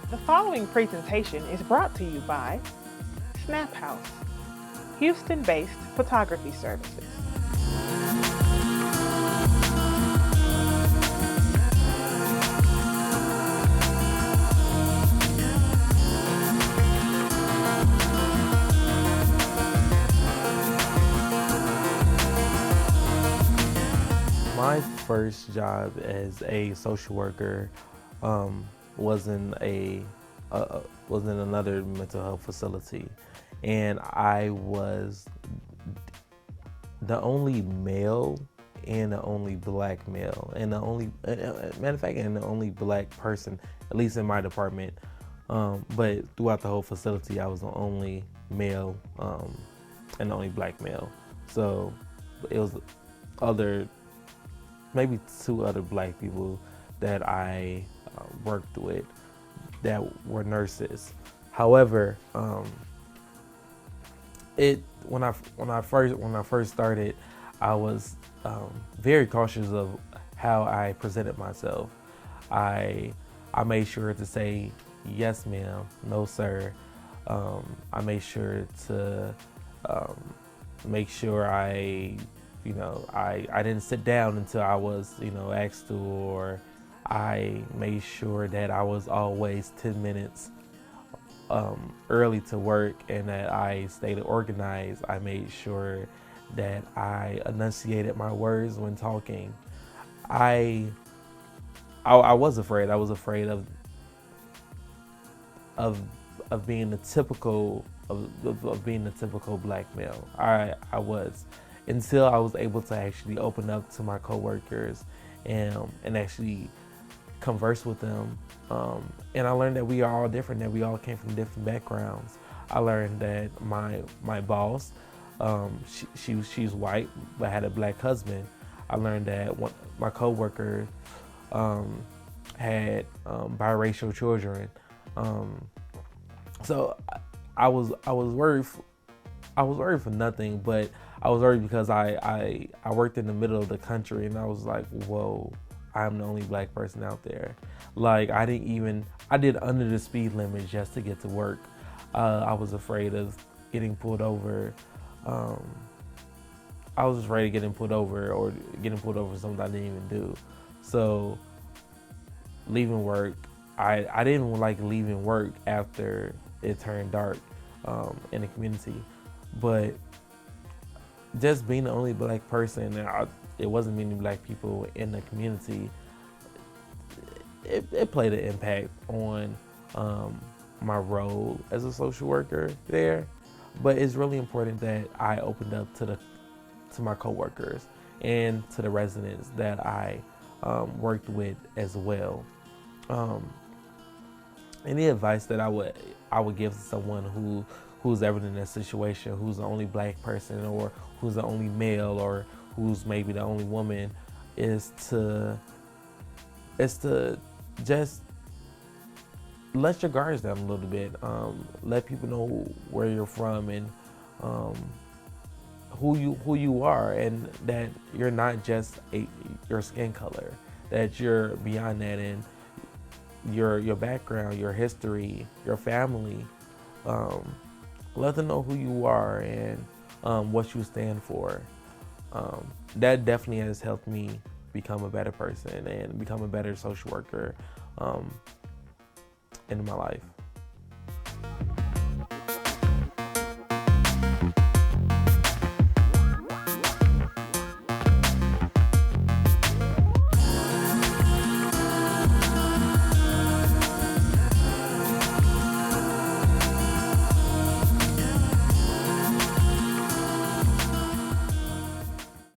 The following presentation is brought to you by Snap House, Houston-based photography services. My first job as a social worker was in another mental health facility, and I was the only male and the only black male, and the only matter of fact, and the only black person, at least in my department. But throughout the whole facility, I was the only male and the only black male. So it was maybe two other black people that I worked with that were nurses. However, when I first started, I was very cautious of how I presented myself. I made sure to say yes, ma'am, no, sir. I made sure to make sure I didn't sit down until I was, asked to, or I made sure that I was always 10 minutes early to work and that I stayed organized. I made sure that I enunciated my words when talking. I was afraid. I was afraid of being the typical black male. I was, until I was able to actually open up to my coworkers and actually converse with them. And I learned that we are all different, that we all came from different backgrounds. I learned that my boss, she's white but had a black husband. I learned that my coworker had biracial children. So I was worried for nothing, but I was worried because I worked in the middle of the country, and I was like, whoa, I'm the only black person out there. Like, I did under the speed limit just to get to work. I was afraid of getting pulled over. I was afraid of getting pulled over for something I didn't even do. So leaving work, I didn't like leaving work after it turned dark in the community, but just being the only black person, it wasn't many black people in the community, it played an impact on my role as a social worker there. But it's really important that I opened up to my coworkers and to the residents that I worked with as well. Any advice that I would give to someone who's ever in that situation, who's the only black person, or who's the only male, or who's maybe the only woman, is to just let your guards down a little bit. Let people know where you're from and who you are, and that you're not just your skin color, that you're beyond that, and your background, your history, your family. Let them know who you are and what you stand for. That definitely has helped me become a better person and become a better social worker in my life.